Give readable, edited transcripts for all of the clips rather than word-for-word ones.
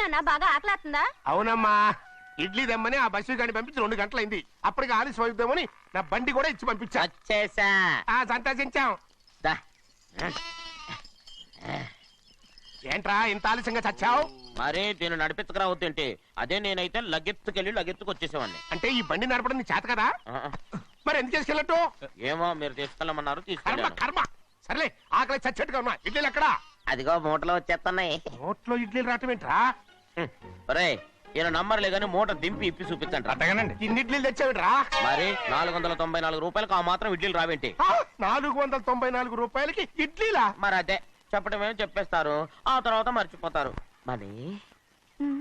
నాన్న బాగా ఆకలాతుందా? అవునమ్మా, ఇడ్లీ దమ్మని ఆ బస్సు గాని పంపించి 2 గంటలైంది. అప్పటికి ఆలస్యం అవుతామని నా బండి కూడా ఇచ్చి పంపించా. వచ్చేసా. సంతోషించాం. దా. ఏంట్రా ఇంత ఆలస్యంగా చచ్చావు? మరే దీన్ని నడిపెత్తుకురావద్దేంటి? అదే నేనైతే లగెత్తుకెళ్ళి లగెత్తుకు వచ్చేసేవాడిని. అంటే ఈ బండి నడపడం నీ చేత కదా? మరి ఎందుకు చేసుకెళ్ళట్టు? ఏమో మీరు తీసుకెళ్ళమన్నారు, కర్మ తీసుకెళ్ళాను. కర్మ. సర్లే, ఆకలి చచ్చేట్టుగా ఉన్నా. ఇడ్లీలు ఎక్కడా? అదిగో మూటలో వచ్చేస్తున్నాయి. నోట్లో ఇడ్లీలు రావటం ఏంట్రా? ఒరే, ఈయన నంబర్లే గానీ మూట దింపి ఇప్పి చూపించండి. అట్టగానండి. ఇన్ని ఇడ్లీలు తెచ్చావిడ్రా? మరి 494 రూపాయలకు ఆ మాత్రం ఇడ్లీలు రావేంటి? 494 రూపాయలకి ఇడ్లీలా? మరి అదే చెప్పడమేమో చెప్పేస్తారు, ఆ తర్వాత మర్చిపోతారు. మనీ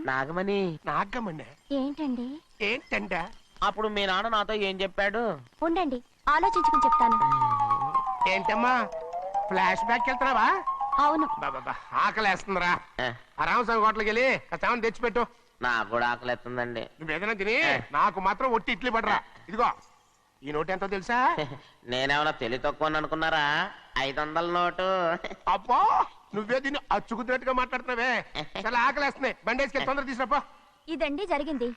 నాగమణి. నాగమణి ఏంటండి? ఏంటంట? అప్పుడు మీ నాన్న నాతో ఏం చెప్పాడు? ఉండండి, ఆలోచించుకుని చెప్తాను. ఏంటమ్మా, ఫ్లాష్ బ్యాక్ వెళ్తున్నావా? అవును. బాబా ఆకలేస్తుందిరా. ఆ రామస్వామి హోటల్కి వెళ్ళి కాస్త తెచ్చిపెట్టు. నాకు కూడా ఆకలిస్తుందండి. నువ్వు ఏదైనా తిని నాకు మాత్రం ఒట్టి ఇడ్లీ పడరా. ఇదిగో ఈ నోటు ఎంతో తెలుసా? నేనేమన్నా తెలివి తక్కువ అనుకున్నారా? 500 నోటు. అబ్బో, నువ్వే దీన్ని అచ్చుకుతున్నట్టుగా మాట్లాడుతున్నావే. చాలా ఆకలేస్తున్నాయి. బండేసుకెళ్ళి తొందర తీసినప్పా. ఇదండి జరిగింది.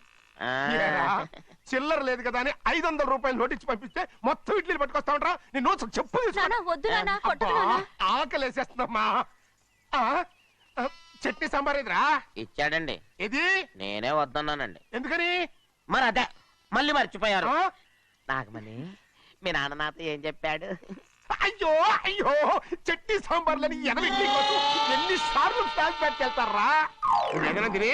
చిల్లర లేదు కదా అని 500 రూపాయలు నోటు ఇచ్చి పంపిస్తే మొత్తం ఇడ్లీలు పట్టుకొస్తా ఉంటా. నీ నోట్స్ చెప్పు. ఆకలేసేస్తుందమ్మా. చట్నీ సాంబార్ ఇదిరా? ఇచ్చాడండి. ఇది నేనే వద్దన్నానండి. ఎందుకని? మరి అదే మళ్ళీ మర్చిపోయారు. నాగమణి, మీ నాన్న నాతో ఏం చెప్పాడు? అయ్యో అయ్యో, చట్నీ సాంబార్లని ఎన్ని సార్లు ఫ్లాష్ బ్యాక్ వెళ్తారా? ఏదైనా తిని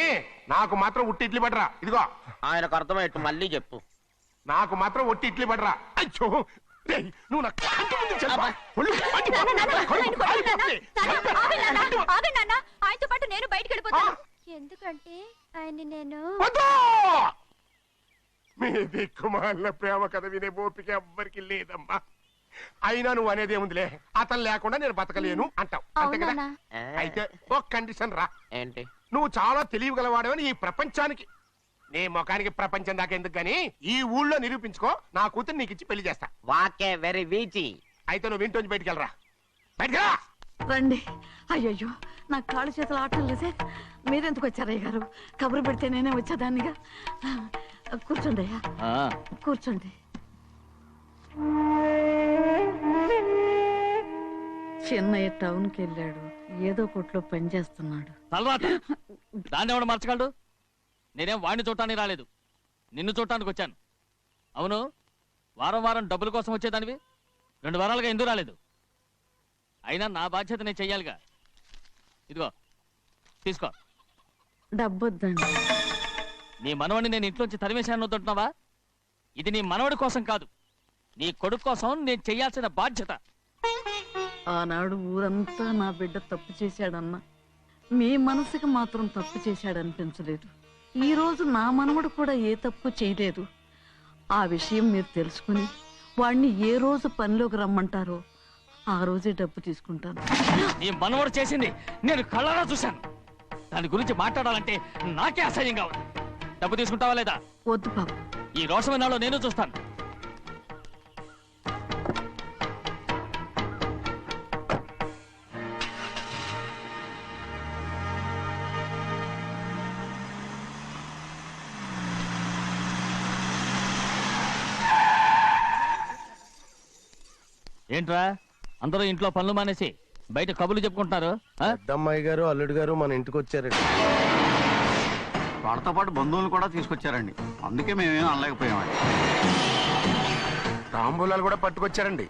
నాకు మాత్రం ఉట్టి ఇడ్లీ పడరా. ఇదిగో ఆయనకు అర్థమయ్యట్టు మళ్ళీ చెప్పు. నాకు మాత్రం ఒట్టి ఇడ్లీ పడరా. అయ్యో, నువ్వు నా కంటి ముందు చెప్పా. ఆయనతో పాటు నేను బయటకు వెళ్ళిపోతాను. ఎందుకంటే ఆయన్ని నేను మీ దిక్కుమాల ప్రేమ కథ వినే ఓపిక ఎవ్వరికి లేదమ్మా. అయినా నువ్వు అనేదేముందిలే, అతను లేకుండా నేను బతకలేను అంటావు, అంతే కదా? అయితే ఒక కండిషన్ రా. ఏంటి? నువ్వు చాలా తెలియగలవాడవని ఈ ప్రపంచానికి, నీ ముఖానికి ప్రపంచం దాకా ఎందుకు గాని ఈ ఊళ్ళో నిరూపించుకో. నా కూతురు నీకు ఇచ్చి పెళ్లి చేస్తా. వాకే వెరీ వీచి. అయితే నువ్వు ఇంటి నుంచి బయటికి వెళ్ళరా. బయటకెళ్ళా. రండి. అయ్యయ్యో, నా కాళ్ళు చేతులు ఆటం లేదే. మీరెందుకు వచ్చారయ్య గారు? కబురు పెడితే నేనే వచ్చేదాన్నిగా. కూర్చోండి అయ్యా, కూర్చోండి. చిన్నయ్య టౌన్కి వెళ్ళాడు, ఏదో కొట్లో పని చేస్తున్నాడు. దాన్ని ఎవడు మర్చగలడు? నేనేం వాడిని చూడటానికి రాలేదు, నిన్ను చూడటానికి వచ్చాను. అవును, వారం వారం డబ్బుల కోసం వచ్చేదానివి 2 వారాలుగా ఎందుకు రాలేదు? అయినా నా బాధ్యత నేను చెయ్యాలిగా. ఇదిగో తీసుకో. డబ్బొద్దండి. నీ మనవడిని నేను ఇంట్లోంచి తరిమేశాను వద్దంటున్నావా? ఇది నీ మనవడి కోసం కాదు, నీ కొడుకు కోసం నేను చెయ్యాల్సిన బాధ్యత. ఆనాడు ఊరంతా నా బిడ్డ తప్పు చేశాడన్నా, మీ మనసుకి మాత్రం తప్పు చేశాడనిపించలేదు. ఈ రోజు నా మనవడు కూడా ఏ తప్పు చేయలేదు. ఆ విషయం మీరు తెలుసుకుని వాణ్ణి ఏ రోజు పనిలోకి రమ్మంటారో ఆ రోజే డబ్బు తీసుకుంటాను. నీ మనవడు చేసింది నేను కళ్ళారా చూశాను. దాని గురించి మాట్లాడాలంటే నాకే అసహ్యంగా ఉంది. డబ్బు తీసుకుంటావా లేదా? వద్దు బాబు. ఈ రోషమైన నాలో నేను చూస్తాను. ఏంట్రా అందరూ ఇంట్లో పనులు మానేసి బయట కబుర్లు చెప్పుకుంటున్నారు? పెద్దమ్మాయి గారు అల్లుడు గారు మన ఇంటికి వచ్చారండి. వాళ్ళతో పాటు బంధువులు కూడా తీసుకొచ్చారండి, అందుకే మేమేం అనలేకపోయామండి. తాంబూలాలు కూడా పట్టుకొచ్చారండి.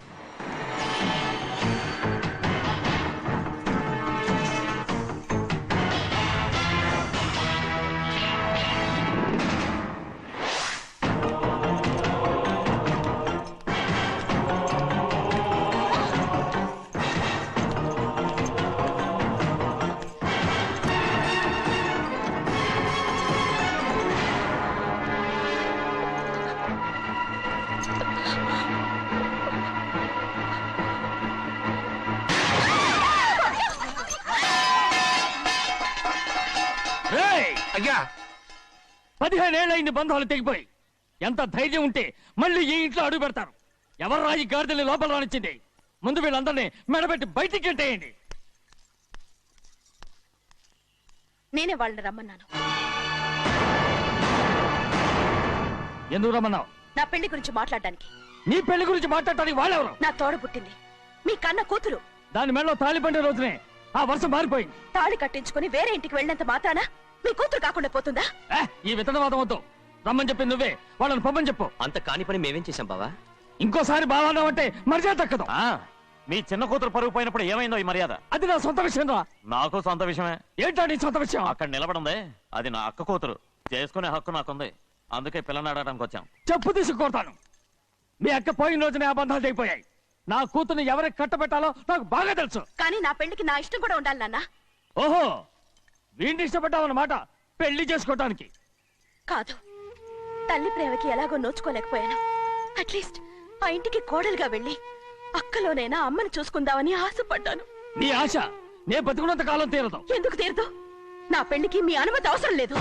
అయ్యా, 15 ఏళ్ళైంది బంధాలు తెగిపోయి. ఎంత ధైర్యం ఉంటే మళ్ళీ ఈ ఇంట్లో అడుగు పెడతారు? ఎవరు రాయి గాడిదల్ని లోపల రానిచ్చింది? ముందు వీళ్ళందరినీ మెడబెట్టి బయటికి గెంటేయండి. నేనే వాళ్ళని రమ్మన్నాను. ఎందుకు రమ్మన్నావు? నా పెళ్లి గురించి మాట్లాడడానికి. నీ పెళ్లి గురించి మాట్లాడటానికి వాళ్ళెవరు? నా తోడ పుట్టింది, మీ కన్న కూతురు. దాని మెడలో తాళి పండే రోజునే ఆ వర్షం మారిపోయింది. తాళి కట్టించుకుని వేరే ఇంటికి వెళ్ళినంత మాత్రాన మీ కూతురు కాకుండా పోతుందా? ఈ విత్తనవాదం వద్దు. రమ్మని చెప్పి నువ్వే వాళ్ళని పంపని చెప్పు. అంత కాని పని మేమేం చేశాం బావా? ఇంకోసారి బావాన్నావు అంటే మర్యాద దక్కదు. మీ చిన్న కూతురు పరుగు పోయినప్పుడు ఏమైందో ఈ మర్యాద? అది నా సొంత విషయం రా. నాకు సొంత విషయమే. ఏంటా నీ సొంత విషయం? అక్కడ నిలబడిందే అది నా అక్క కూతురు. చేసుకునే హక్కు నాకుంది. అందుకే పిల్లని అడగడానికి వచ్చాం. చెప్పు తీసుకొడతాను. మీ అక్క పోయిన రోజునే అబద్ధాలు తెగిపోయాయి. నా కూతుర్ని ఎవరికి కట్టబెట్టాలో నాకు బాగా తెలుసు. కానీ నా పెళ్లికి నా ఇష్టం కూడా ఉండాలి నాన్న. ఓహో, వీడిని ఇష్టపడ్డావన్నమాట పెళ్లి చేసుకోవటానికి. కాదు, తల్లి ప్రేమకి ఎలాగో నోచుకోలేకపోయాను. అట్లీస్ట్ ఆ ఇంటికి కోడలుగా వెళ్ళి అక్కలోనైనా అమ్మని చూసుకుందామని ఆశపడ్డాను. నీ ఆశ నే బతుకున్నంత కాలం తీరదు. ఎందుకు తీరదు? నా పెళ్లికి మీ అనుమతి అవసరం లేదు.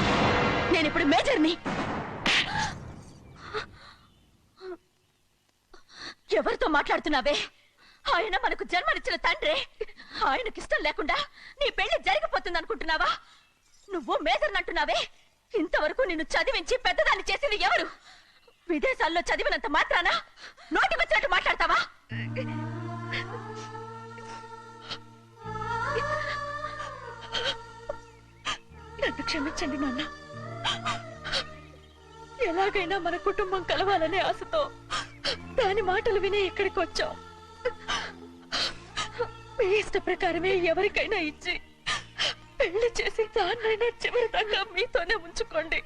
నేనిప్పుడు మేజర్ని. ఎవరితో మాట్లాడుతున్నావే? ఆయన మనకు జన్మనిచ్చిన తండ్రే. ఆయనకిష్టం లేకుండా నీ పెళ్లి జరిగిపోతుంది అనుకుంటున్నావా? నువ్వు మేజర్ అంటున్నావే. ఇంతవరకు నిన్ను చదివించి పెద్దదాన్ని చేసింది ఎవరు? విదేశాల్లో చదివినంత మాత్రాన నోటి వచ్చినట్టు మాట్లాడతావా? నన్ను క్షమించండి నాన్న. ఎలాగైనా మన కుటుంబం కలవాలనే ఆశతో దాని మాటలు వినే ఇక్కడికి వచ్చాం. మీ ఇష్ట ప్రకారమే ఎవరికైనా ఇచ్చి పెళ్లి చేసి దాన్నైనా చివరి దాకా మీతోనే ఉంచుకోండి.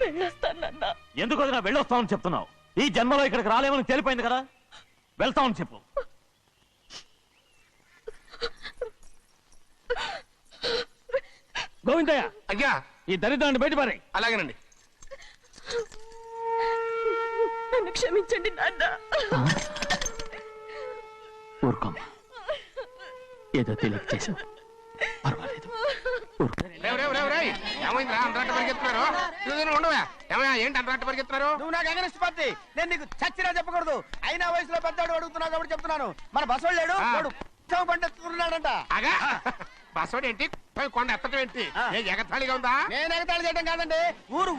వెళ్ళొస్తానన్నా. ఎందుకు వదినా వెళ్ళొస్తామని చెప్తున్నావు? ఈ జన్మలో ఇక్కడికి రాలేమని తెలిపోయింది కదా. వెళ్తామని చెప్పు. గోవిందయ్య, అయ్యా, ఈ దరిద్రాన్ని బయటపడే. అలాగేనండి. నన్ను క్షమించండి నాన్న. ఊరుకోమ్మా, ఏదో తెలియక చేసావు, పర్వాలేదు. ఏమైందిరా అంతరాట పరిగెత్తున్నారు? ఉండవా? ఏమయ్యా, ఏంటి అంతరాట పరిగెత్తున్నారు? నువ్వు నాకు అగనిస్ట్ పార్టీ. నేను నీకు చచ్చినా చెప్పకూడదు. అయినా వయసులో పెద్దవాడు అడుగుతున్నావు కాబట్టి చెప్తున్నాను. మన బస్సు లేడు వాడు పండిస్తున్నాడంట. అగా బస్సోడు ఏంటి? కొండ ఎత్తడం ఏంటి? ఏ ఎగతాళిగా ఉందా? నేను ఎగతాళి చేయడం కాదండి,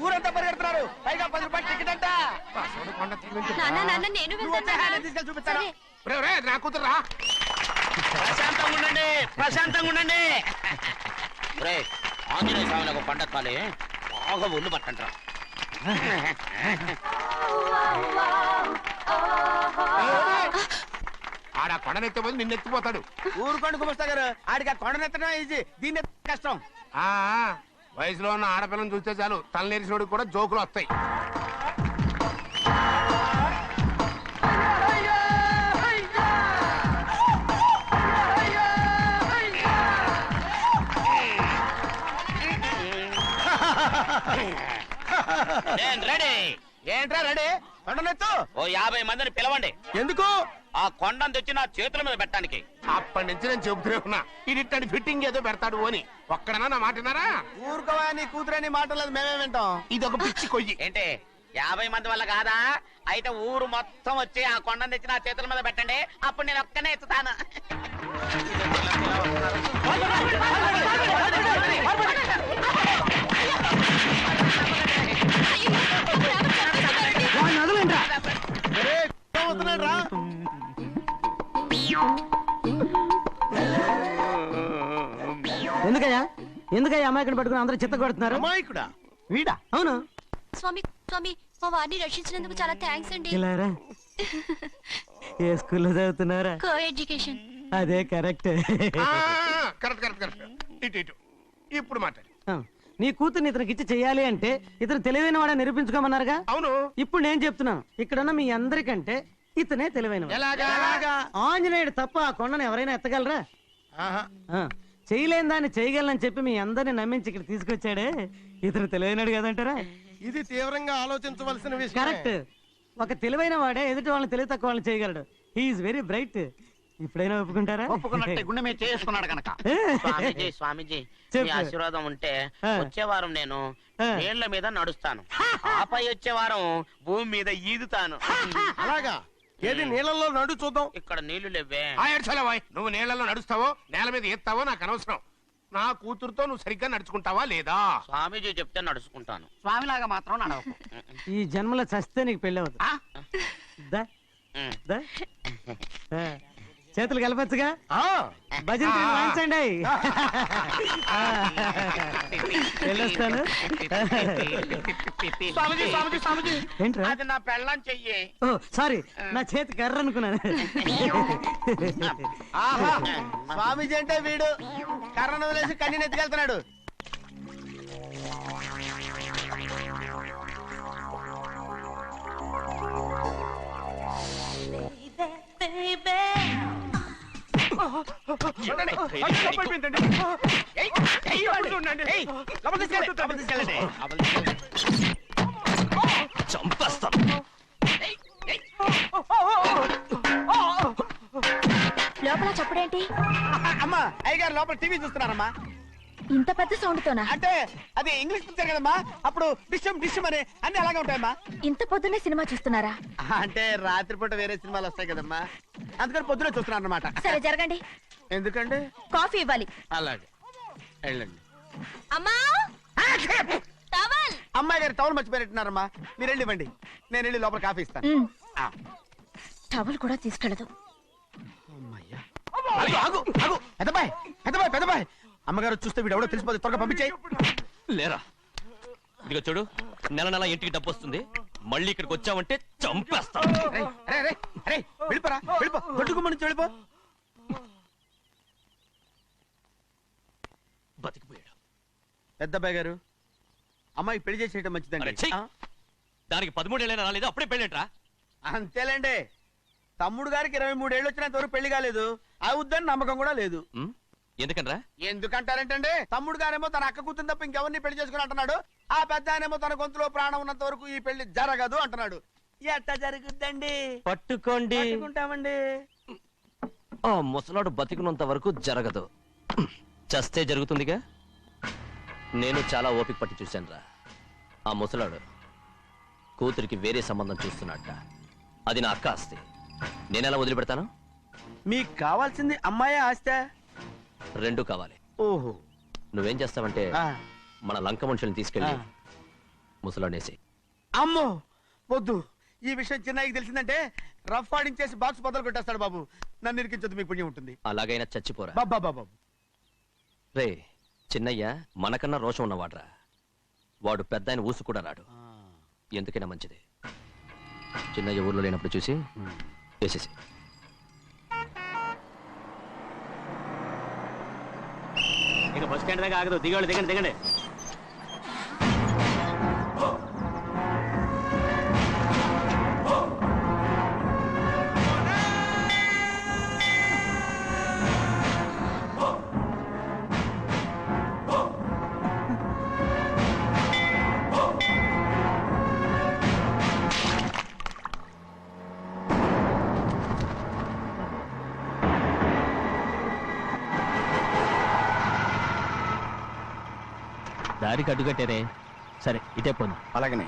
ఊరంతా పరిగెడుతున్నారు. పైగా 10 రూపాయలు టికెట్ అంట. బస్సోడు కొండ నేను తీసుకెళ్ళి చూపిస్తాను. నా కూతురా. ప్రశాంతంగా ఉండండి, ప్రశాంతంగా ఉండండి. ఆంజనేయ స్వామి ఒక పంట కాలే బాగా ఒళ్ళు పట్టంటారా. ఆడ కొండనెత్తే పోతే నిన్నెత్తిపోతాడు. ఊరుకోండి కుమస్తా గారు, ఆడికి ఆ కొండనెత్తడం ఈజీ, దీన్ని కష్టం. వయసులో ఉన్న ఆడపిల్లని చూస్తే చాలు తలనేరిసినోడికి కూడా జోకులు వస్తాయి. రెడీ. ఏంట్రా రెడీ? కొండనెత్తు. ఓ 50 మందిని పిలవండి. ఎందుకు? ఆ కొండను తెచ్చి నా చేతుల మీద పెట్టడానికి. అప్పటి నుంచి నేను చెబుతూనే ఉన్నా, ఇది ఫిట్టింగ్ ఏదో పెడతాడు అని. ఒక్కడనా నా మాటనారా? ఊరుకోవా, నీ కూతురని మాటలేదు, మేమే వింటాం. ఇది ఒక పిచ్చి కొయ్యి. ఏంటి 50 మంది వల్ల కాదా? అయితే ఊరు మొత్తం వచ్చి ఆ కొండను తెచ్చి నా చేతుల మీద పెట్టండి. అప్పుడు నేను ఒక్కనే ఎత్తుతాను. ఎందుకయ్యా అమాయకుని పట్టుకుని అందరూ చిత్త కొడుతున్నారు? అమాయకుడా? వీడా? అవును. స్వామి స్వామి, మా వారిని రక్షించినందుకు చాలా థ్యాంక్స్ అండి. ఇలారా, ఏ స్కూల్లో చదువుతున్నారా? Co education. అదే కరెక్ట్. Correct correct correct. ఇటు ఇప్పుడు మాట్లాడు. నీ కూతుర్ని ఇతనికి ఇచ్చి చెయ్యాలి అంటే ఇతను తెలివైన వాడని నిరూపించుకోమన్నారుగా. అవును. ఇప్పుడు నేను చెప్తున్నాను, ఇక్కడున్న మీ అందరికంటే ఇతనే తెలివైన. ఎలాగా? ఆంజనేయుడు తప్ప ఆ కొండను ఎవరైనా ఎత్తగలరా? చేయలేని దాన్ని చేయగలనని చెప్పి మీ అందరిని నమ్మించి ఇక్కడ తీసుకొచ్చాడే, ఇతను తెలివైనడు కదంటారా? ఇది తీవ్రంగా ఆలోచించవలసిన విషయం. కరెక్ట్. ఒక తెలివైన వాడే ఎదుటి వాళ్ళని తెలివి తక్కువ వాళ్ళని చేయగలడు. He is very bright. ఇప్పుడైనా ఒప్పుకుంటారా? ఒప్పుకున్నట్టే, గుండె మీద చేసుకున్నాడు కనుక. స్వామీజీ స్వామీజీ, మీ ఆశీర్వాదం ఉంటే వచ్చే వారం నేను నీళ్ల మీద నడుస్తాను. ఆపై వచ్చే వారం భూమి మీద ఈదుతాను. అలాగా? ఏది నీళ్ళల్లో నడు చూద్దాం. ఇక్కడ నీళ్లు లేవే. ఆయర్చలవాయ్ నువ్వు నీళ్లలో నడుస్తావో నేల మీద ఎత్తావో నాకు అనవసరం. నా కూతురుతో నువ్వు సరిగ్గా నడుచుకుంటావా లేదా? స్వామీజీ చెప్తే నడుచుకుంటాను. స్వామిలాగా మాత్రం నడవకు. ఈ జన్మలో చస్తే నీకు పెళ్ళి అవుతుంది. దా, దా. ఆ, చేతులు కలపచ్చుగా. భజన తీరు వాయించండి. వెళ్ళొస్తాను. స్వామీజీ స్వామీజీ స్వామీజీ ఏంట్రా? అది నా పెళ్ళం చెయ్యి. ఓ సారీ, నా చేతి కర్ర అనుకున్నాను. ఆహా, స్వామీజీ అంటే వీడు కర్రను వదిలేసి కన్నీని ఎత్తుకెళ్తున్నాడు. చూడండి, అయిపోయిందండి. ఏయ్, ఏయ్, చూడండి. ఏయ్, లోపలికి తీసుకెళ్ళండి, లోపలికి తీసుకెళ్ళండి. చంపేస్తాను. లోపల చప్పుడేంటి? అమ్మా, అయ్యగారు లోపల టీవీ చూస్తున్నారమ్మా. ఇంత పెద్ద సౌండ్ తోనా? అంటే అది ఇంగ్లీష్ పిక్చర్ కదమ్మా, అప్పుడు డిషమ్ డిషమ్ అని అన్ని అలాగే ఉంటాయమ్మా. ఇంత పొద్దున్నే సినిమా చూస్తున్నారా? అంటే రాత్రిపూట వేరే సినిమాలు వస్తాయి కదమ్మా, అందుకని పొద్దునే చూస్తున్నాను అనమాట. సరే జరగండి, ఎందుకండి? కాఫీ ఇవ్వాలి. అలాగే వెళ్ళండి. అమ్మా టవల్. అమ్మాయి గారు టౌన్ మర్చిపోయినట్టున్నారమ్మా, మీరు వెళ్ళి ఇవ్వండి, నేను వెళ్ళి లోపల కాఫీ ఇస్తాను. ఆ. టవల్ కూడా తీసుకెళ్ళదు. అమ్మయ్యా. ఆగు, ఆగు, ఆగు. పెద్దబాయ్ పెద్దబాయ్ పెద్దబాయ్, అమ్మగారు చూస్తే వీడు ఎవడో తెలిసిపోతే త్వరగా పంపించేయి. లేరా, ఇదిగో చూడు, నెల నెల ఇంటికి డబ్బు వస్తుంది. మళ్ళీ ఇక్కడికి వచ్చావంటే చంపేస్తాను. అరే వెళ్ళిపోరా, వెళ్ళిపో, దొడ్డుకుమ్మ నుంచి వెళ్ళిపో. బతికిపోయాడు. పెద్దబాయ్ గారు, అమ్మాయి పెళ్లి చేసేయటం అరే, మంచిదండి. ఛీ! ఆ? దానికి 13 ఏళ్ళైనా రాలేదు, అప్పుడే పెళ్ళేంట్రా? అంతేలేండి, తమ్ముడు గారికి 23 ఏళ్ళు వచ్చినంత వరకు పెళ్లి కాలేదు, అవుద్దని నమ్మకం కూడా లేదు. ఉమ్, ఎందుకనరా? ఎందుకంటారంటే తమ్ముడు గారేమో తన అక్క కూతురు తప్ప ఇంకెవరిని పెళ్లి చేసుకుని అంటున్నాడు, ఆ పెద్ద ఆయనేమో తన గొంతులో ప్రాణం ఉన్నంత వరకు ఈ పెళ్లి జరగదు అంటున్నాడు. ఎట్ట జరుగుద్దండి? పట్టుకోండి. పట్టుకుంటామండి. ఆ ముసలాడు బతికినంత వరకు జరగదు, చస్తే జరుగుతుందిగా. నేను చాలా ఓపిక పట్టి చూశానురా. ఆ ముసలాడు కూతురికి వేరే సంబంధం చూస్తున్నట్ట. అది నా అక్క ఆస్తి, నేనెలా వదిలిపెడతాను? మీకు కావాల్సింది అమ్మాయే ఆస్తా? రెండు కావాలి. ఓహో. నువ్వేం చేస్తావంటే ఆ. మన లంక మనుషుల్ని తీసుకెళ్ళి ఆ. ముసలాడేసి. అమ్మో వద్దు, ఈ విషయం చిన్నయ్యకి తెలిసిందంటే రఫ్ ఆడించేసి బాక్స్ బదులు కొట్టేస్తాడు బాబు. నన్ను ఇరికించొద్దు, మీకు పుణ్యం ఉంటుంది. అలాగైనా చచ్చిపోరా. బాబా బాబు. రే చిన్నయ్య మనకన్నా రోషం ఉన్నవాడ్రా. వాడు పెద్ద ఆయన ఊసు కూడా రాడు. ఎందుకైనా మంచిది. చిన్నయ్య ఊర్లో లేనప్పుడు చూసి వేసేసి. ఇక బస్ స్టాండ్ దాకా ఆగదు, దిగండి దిగండి దిగండి. దారికి అడ్డుకట్టారే. సరే ఇటే పోను. అలాగనే.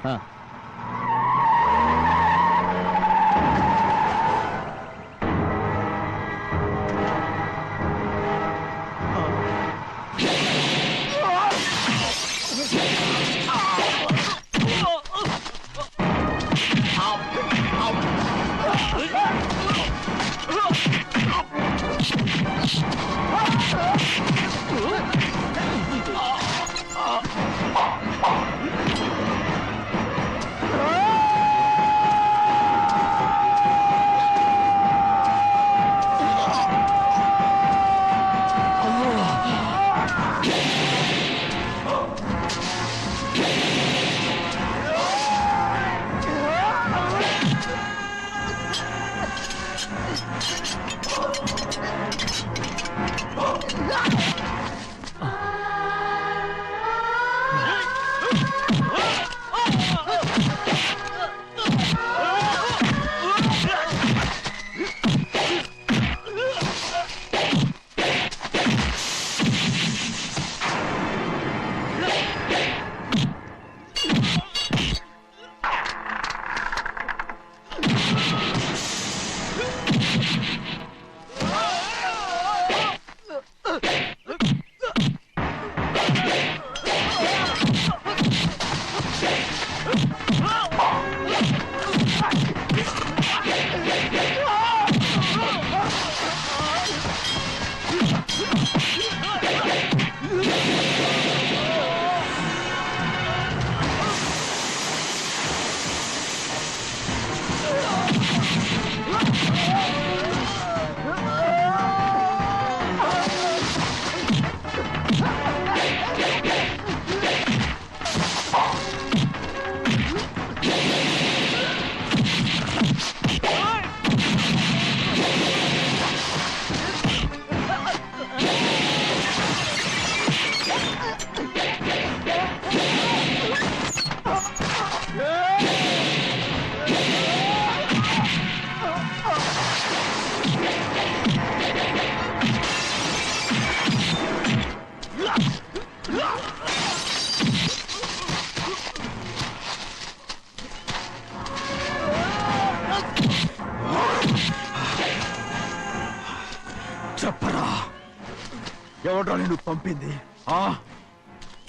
ఎవడో నిన్ను పంపింది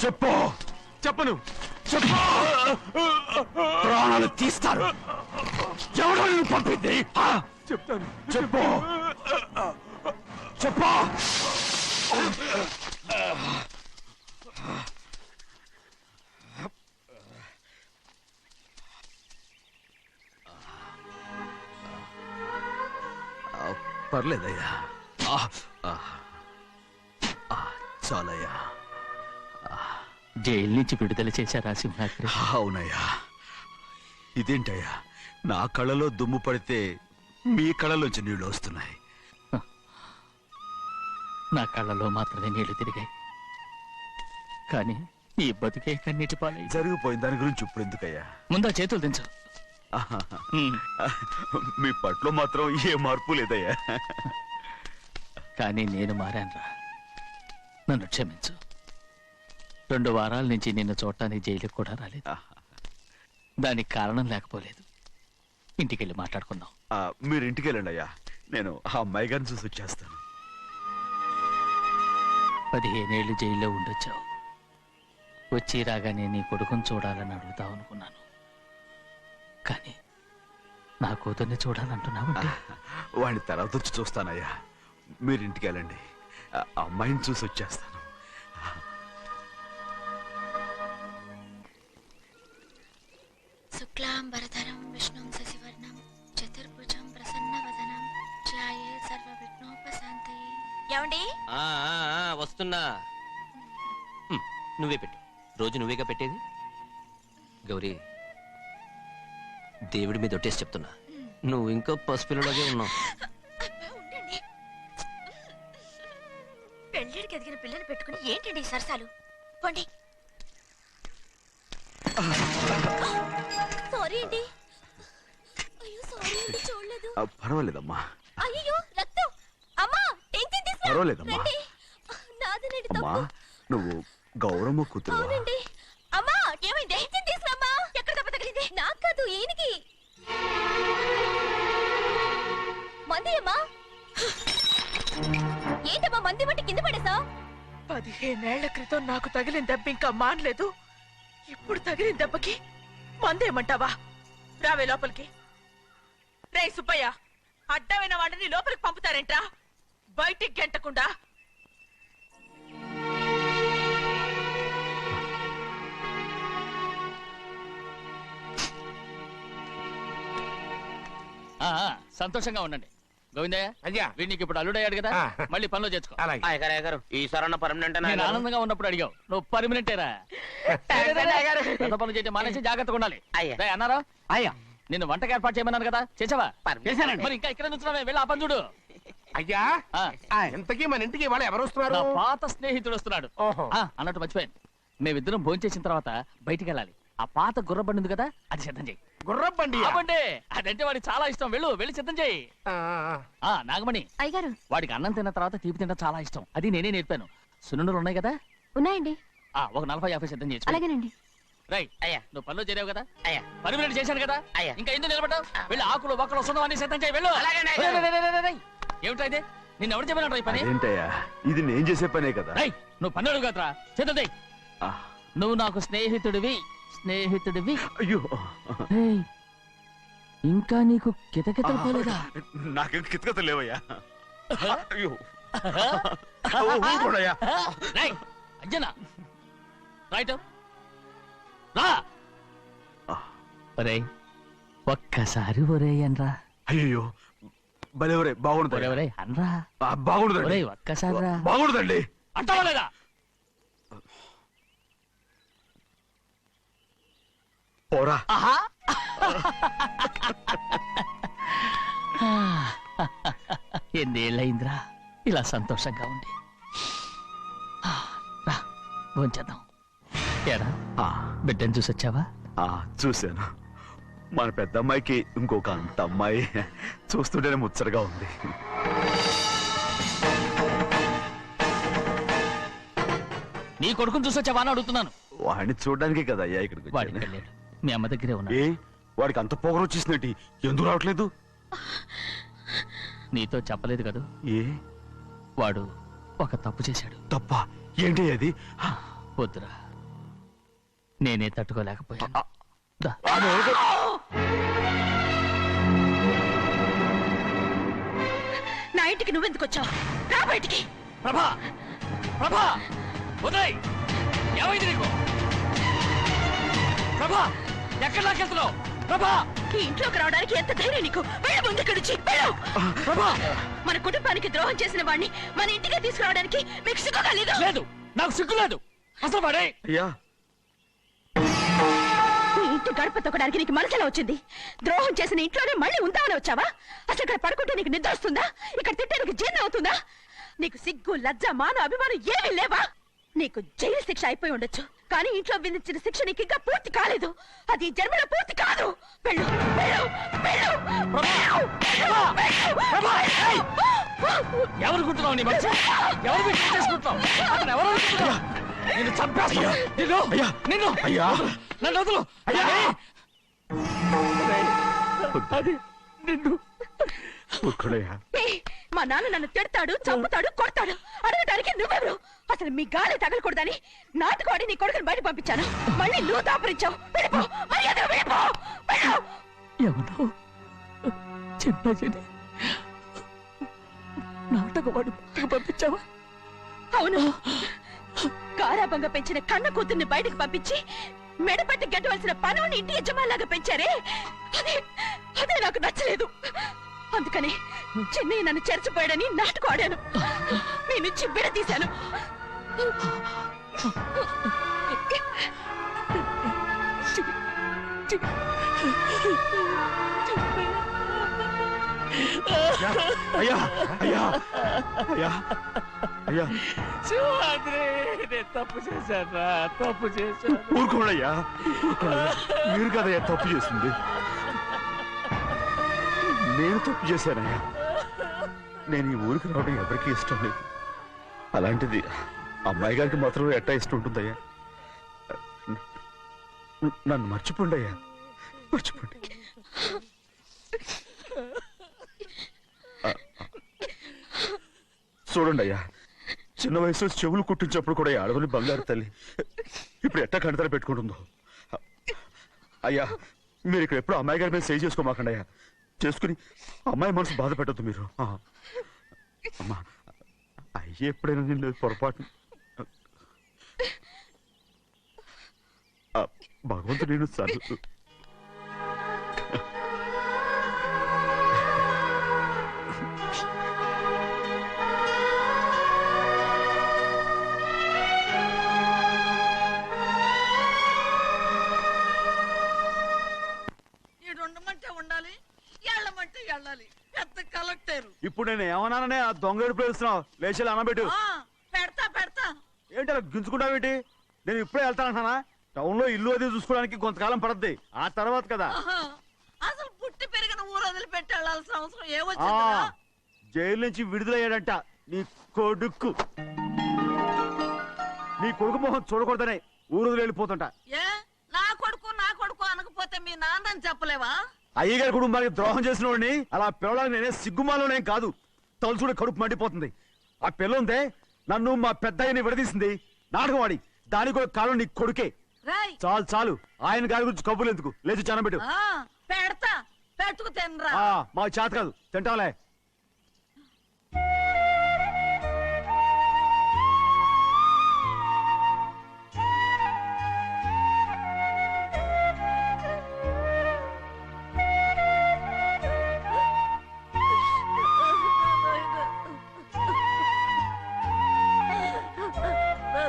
చెప్పు. చెప్పను. చెప్పు. ప్రాణాలు తీస్తారు. ఎవడో నిన్ను పంపింది చెప్తాను. చెప్పు. చెప్పు. పర్లేదయ్యా. చాలయ్యా. జైలు నుంచి విడుదల చేశారా సింహాద్రి? అవునయ్యా. ఇదేంటయ్యా, నా కళ్ళలో దుమ్ము పడితే మీ కళ్ళలోంచి నీళ్లు వస్తున్నాయి. నా కళ్ళలో మాత్రమే నీళ్లు తిరిగాయి, కానీ ఈ బతుకే కన్నీటి పాలై. జరిగిపోయిన దాని గురించి ఇప్పుడు ఎందుకయ్యా? ముందా చేతులు దించు. మీ పట్లో మాత్రం ఏ మార్పు లేదయ్యా. కానీ నేను మారానురా, నన్ను క్షమించు. 2 వారాల నుంచి నిన్ను చూడటానికి జైలుకి కూడా రాలేదు. దానికి కారణం లేకపోలేదు. ఇంటికెళ్ళి మాట్లాడుకుందాం. మీరు ఇంటికి వెళ్ళండి అయ్యా, నేను ఆ అమ్మాయి గారిని చూసి వచ్చేస్తాను. 15 ఏళ్ళు జైల్లో ఉండొచ్చావు. వచ్చి రాగానే నీ కొడుకుని చూడాలని అడుగుతావు అనుకున్నాను, కానీ నా కూతుర్ని చూడాలంటున్నావు. వాడిని తర్వాత వచ్చి చూస్తానయ్యా. మీరు ఇంటికి వెళ్ళండి, ఆ అమ్మాయిని చూసి వచ్చేస్తాను. శుక్లాంబరధరం విష్ణుం శశివర్ణం చతుర్భుజం ప్రసన్నవదనం ధ్యాయే సర్వవిఘ్నోపశాంతయే. ఏమండి? వస్తున్నా. నువ్వే పెట్టు. రోజు నువ్వేగా పెట్టేది. గౌరీ, దేవుడి మీద ఒట్టేసి చెప్తున్నా, నువ్వు ఇంకా పసిపిల్లలాగే ఉన్నావు. ఉండండి. పెళ్ళిడికి ఎదిగిన పిల్లని పెట్టుకుని ఏంటండి సరసాలు? పోండి. సారీ అండి. అయ్యో సారీ అండి, చూడలేదు. పర్వాలేదమ్మా. అయ్యో రక్తం. అమ్మా టెన్షన్ తీసుకురా. పర్వాలేదమ్మా. రండి. నాదనండి అమ్మా, తప్పు. నువ్వు గౌరమ్మ కూతురు. అవునండి. అమ్మా ఏమైంది? టెన్షన్ తీసుకురామ్మా. ఎక్కడ దెబ్బ తగిలింది? నాకు కాదు, ఈయనకి. మంది అమ్మా. ఏంటమ్మా మంది బట్టి కింద పడేసా? 15 ఏళ్ల క్రితం నాకు తగిలిన దెబ్బ ఇంకా మానలేదు. ఇప్పుడు తగిలిన దెబ్బకి మందేమంటావా? రావే లోపలికి. రే సుబ్బయ్య, అడ్డమైన వాడిని లోపలికి పంపుతారేంట్రా? బయటికి గెంటకుండా. సంతోషంగా ఉండండి. గోవిందయ్య, అయ్యా, వీడికి ఇప్పుడు అల్లుడయ్యాడు కదా, మళ్ళీ పనిలో చేర్చుకో. అలాగే. అయ్యగారు ఈసారన్న పర్మనెంట్ నేను ఆనందంగా ఉన్నప్పుడు అడిగావు, నువ్వు పర్మనెంటేరా. పెద్ద పనులు చేయడం మానేసి జాగ్రత్తగా ఉండాలి. అయ్యా. రేయ్, అన్నారా? అయ్యా నిన్ను వంటకి ఏర్పాటు చేయమన్నాను కదా, చేసావా? చేశానండి. మరి ఇంకా ఇక్కడ నుంచున్నావే, వెళ్ళి ఆ పని చూడు. అయ్యా, ఇంతకీ మన ఇంటికి వాళ్ళు ఎవరు వస్తున్నారు? నా పాత స్నేహితుడు వస్తున్నాడు. ఓహో. అన్నట్టు మర్చిపోయాను, మేమిద్దరం భోంచేసిన తర్వాత బయటికి వెళ్ళాలి. ఆ పాత గుర్రబండి ఉంది కదా, అది సిద్ధం చేయి. గుర్రబండి. బండి అదంటే వాడికి చాలా ఇష్టం. వెళ్ళి సిద్ధం చేయి. నాగమణి, అయ్యగారు వాడికి అన్నం తిన్న తర్వాత తీపి తినడం చాలా ఇష్టం. అది నేనే నేర్పాను. సున్నుండలు ఉన్నాయి కదా, ఉన్నాయండి. ఒక 40-50 సిద్ధం చేసి. అలాగేనండి. రై, అయ్యా. నువ్వు పనిలో చేరావు కదా, అయ్యా. పర్మినెంట్ చేశాను కదా, అయ్యా. ఇంకా ఎందుకు నిలబడ్డావు? వెళ్ళి ఆకులు బొక్కలు వస్తుందో అన్ని సిద్ధం చేయి. వెళ్ళు. అలాగేనండి. ఏమిటా ఇది? నిన్ను ఎవరు చెప్పినట్టు ఈ పని? అదేంటయ్యా, ఇది నేను చేసే పనే కదా. రై, నువ్వు పని అడుగు కదరా, సిద్ధం చేయి. నువ్వు నాకు స్నేహితుడివి. అయ్యో, ఏయ్, ఇంకా నీకు కితకితలు పోలేదా? నాకేం కితకత లేవయ్యా. అయ్యో, ఊరుకోడయ్యా. రేయ్, అంజనా, రైట్ రా. ఒరేయ్, ఒక్కసారి ఒరేయ్ అనరా. అయ్యో, భలే ఒరే, బాగుండదు. ఒరేయ్ అనరా. బాగుండదండి. ఒరేయ్, ఒక్కసారి రా. బాగుండదండి. అంటావా లేదా? పోరా. ఎన్నేళ్ళయిందిరా ఇలా సంతోషంగా ఉండి. రా, భోంచేద్దాం. ఏడా, బిడ్డను చూసొచ్చావా? చూశాను. మన పెద్ద అమ్మాయికి ఇంకొక అంత అమ్మాయి. చూస్తుంటేనే ముచ్చటగా ఉంది. నీ కొడుకుని చూసొచ్చావా అని అడుగుతున్నాను. వాడిని చూడడానికే కదా అయ్యా ఇక్కడికి వాడికి వచ్చాను. వెళ్ళాడు, మీ అమ్మ దగ్గరే ఉన్నాడు. ఏ, వాడికి అంత పొగరు వచ్చేసినట్టు ఎందుకు రావట్లేదు? నీతో చెప్పలేదు కదా, ఏ, వాడు ఒక తప్పు చేశాడు. తప్ప ఏంటి అది? వద్దురా, నేనే తట్టుకోలేకపోయాను. దా. నా ఇంటికి నువ్వెందుకు వచ్చావు? రా బయటికి. ప్రభా, ప్రభా, వదిలేయ్. ఏమైంది నీకు? ప్రభా, ఎక్కడ లాకెళ్తున్నావు? ప్రభా, ఈ ఇంట్లోకి రావడానికి ఎంత ధైర్యం నీకు? వెళ్ళ ముందు ఇక్కడి నుంచి వెళ్ళు. ప్రభా, మన కుటుంబానికి ద్రోహం చేసిన వాడిని మన ఇంటికి తీసుకురావడానికి మీకు సిగ్గుగా లేదు? లేదు, నాకు సిగ్గు లేదు. అసలు వాడే అయ్యా, ఈ ఇంటి గడప తొక్కడానికి నీకు మనసులో వచ్చింది. ద్రోహం చేసిన ఇంట్లోనే మళ్ళీ ఉందామని వచ్చావా? అసలు ఇక్కడ పడుకుంటే నీకు నిద్ర వస్తుందా? ఇక్కడ తింటే నీకు జీర్ణం అవుతుందా? నీకు సిగ్గు, లజ్జ, మాన, అభిమానం ఏమీ లేవా? నీకు జైలు శిక్ష అయిపోయి ఉండొచ్చు, కానీ ఇంట్లో విధించిన శిక్ష నీకు ఇంకా పూర్తి కాలేదు. అది ఈ జన్మలో పూర్తి కాదు. వెళ్ళు, వెళ్ళు, వెళ్ళు, ఎవరు గుంటున్నావు? నీ మంచి ఎవరు చేసుకుంటున్నావు? అతను ఎవరు అనుకుంటున్నావు? నిన్ను చంపేస్తా. నిన్ను నిన్ను అయ్యా, నన్ను వదులు. అయ్యా, అది నిన్ను. ఊరుకోడయ్యా. ఏయ్, మా నాన్న నన్ను తిడతాడు, చంపుతాడు, కొడతాడు. అడగడానికి నువ్వెవరు? అసలు మీ గాలి తగలకూడదని నాటుకోడి నీ కొడుకుని బయట పంపించాను. మళ్ళీ నువ్వు దాపరించావు. వెళ్ళిపో, మర్యాదగా వెళ్ళిపో, వెళ్ళు. ఎవరు చిన్నజని నాటకవాడు పంపించావా? అవును, గారాబంగా పెంచిన కన్న కూతుర్ని బయటకు పంపించి మెడపట్టి గెట్టవలసిన పనుని ఇంటి యజమానిలాగా పెంచారే, అదే నాకు నచ్చలేదు. అందుకని చెన్నై నన్ను చెరచిపోయాడని నాటకం ఆడాను. మీ నుంచి విడదీశాను. అయ్యా, అయ్యా, అయ్యా, అయ్యా, శివాద్రి, నేను తప్పు చేశాను, తప్పు చేశాను. ఊరుకోడయ్యా. మీరు కదయ్యా తప్పు చేసింది. నేను తప్పు చేశానయ్యా. నేను ఈ ఊరికి రావడం ఎవరికీ ఇష్టం లేదు. అలాంటిది అమ్మాయి గారికి మాత్రం ఎట్టా ఇష్టం ఉంటుందయ్యా. నన్ను మర్చిపోండి అయ్యా, మర్చిపోండి. చూడండి అయ్యా, చిన్న వయసులో చెవులు కుట్టించినప్పుడు కూడా అడవుని బంగారు తల్లి ఇప్పుడు ఎట్టా కంటతల పెట్టుకుంటుందో. అయ్యా, మీరు ఇక్కడ ఎప్పుడు అమ్మాయి గారి మీద సేవ్ చేసుకోమాకండి అయ్యా. చేసుకుని అమ్మాయి మనసు బాధ పెట్టద్దు మీరు. అమ్మా, అయ్యే ఎప్పుడైనా నేను పొరపాటు. భగవంతుడు నేను సర్ ఉండాలి, ఎళ్ళమంటే వెళ్ళాలి. పెద్ద కలెక్టర్. ఇప్పుడు నేను ఏమన్నాననే ఆ దొంగ ఎడుపు వేస్తున్నావు. లేచి అనబెట్టు. పెడతా పెడతా. ఏంటి అలా గించుకుంటావేంటి? నేను ఇప్పుడే వెళ్తానంటానా? టౌన్ లో ఇల్లు అది చూసుకోవడానికి కొంతకాలం పడద్ది. ఆ తర్వాత కదా. అసలు పుట్టి పెరిగిన ఊరు వదిలిపెట్టి వెళ్ళాల్సిన అవసరం ఏమొచ్చింది? జైలు నుంచి విడుదలయ్యాడంట నీ కొడుకు. నీ కొడుకు మొహం చూడకూడదనే ఊరు వదిలి వెళ్ళిపోతుంటా. ఏ నా కొడుకు అనకపోతే మీ నాన్నని చెప్పలేవా? అయ్యగారి కుటుంబానికి ద్రోహం చేసిన వాడిని అలా పిల్లడానికి నేనే సిగ్గుమాలోనేం కాదు. తలుచుకుంటే కడుపు మండిపోతుంది. ఆ పిల్ల ఉందే నన్ను మా పెద్దయ్యని విడదీసింది. నాటకం వాడి దానికి కూడా కాలం నీ కొడుకే. చాలు చాలు, ఆయన గారి గురించి కబుర్లు ఎందుకు? లేచి చనబెట్టు. పెడతా, పెట్టుకు తినరా. మా చేత కాదు, తింటాంలే.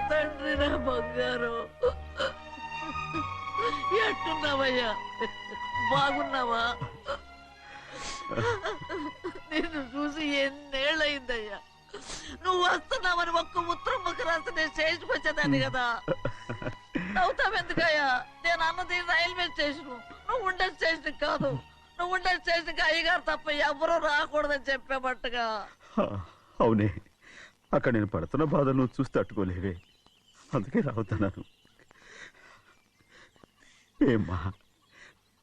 తండ్రి, నా బంగారు, ఎట్టున్నావయ్యా? బాగున్నావా? నిన్ను చూసి ఎన్నేళ్ళయిందయ్యా. నువ్వు వస్తున్నావని ఒక్క ఉత్తరం ముక్క రాస్తే నేను స్టేషన్కి వచ్చేదాన్ని కదా. నవ్వుతావెందుకయ్యా? నేను అన్నది రైల్వే స్టేషన్, నువ్వు ఉండే స్టేషన్ కాదు. నువ్వు ఉండే స్టేషన్కి అయ్యగారు తప్ప ఎవరూ రాకూడదని చెప్పేమట్టుగా. అవునే, అక్కడ నేను పడుతున్న బాధ నువ్వు చూసి తట్టుకోలేవే, అందుకే రావుతున్నాను. ఏమ్మా,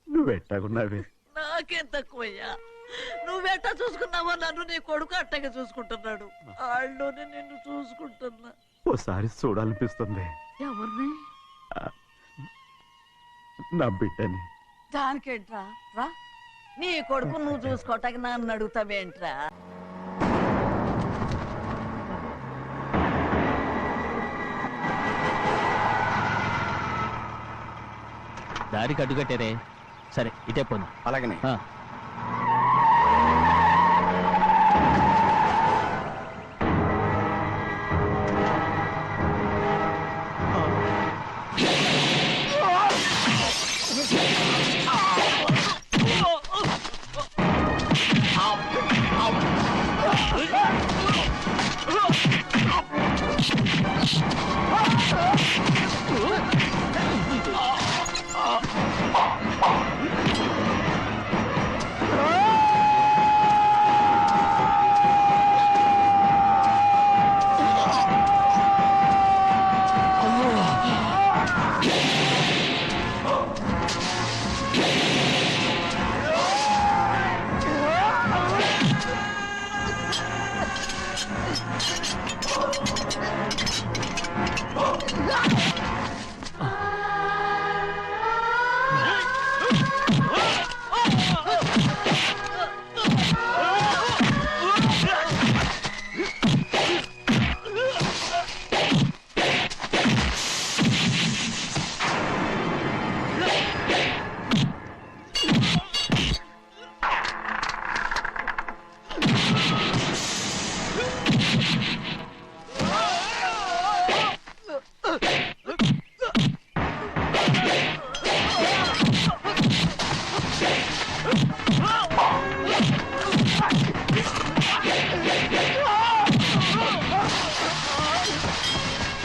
నువ్వు ఎట్టాగున్నావే? నాకేం తక్కువయ్యా, నువ్వెట్టా చూసుకున్నావో నన్ను నీ కొడుకు అట్టగా చూసుకుంటున్నాడు. వాళ్ళలోనే నిన్ను చూసుకుంటున్నా. ఓసారి చూడాలనిపిస్తుంది. ఎవరిని? నా బిడ్డని. దానికేంట్రా? రా, నీ కొడుకు నువ్వు చూసుకోవటానికి నన్ను అడుగుతావేంట్రా? దారికి అడ్డుకట్టారే. సరే ఇటే పోను. అలాగనే ఆ.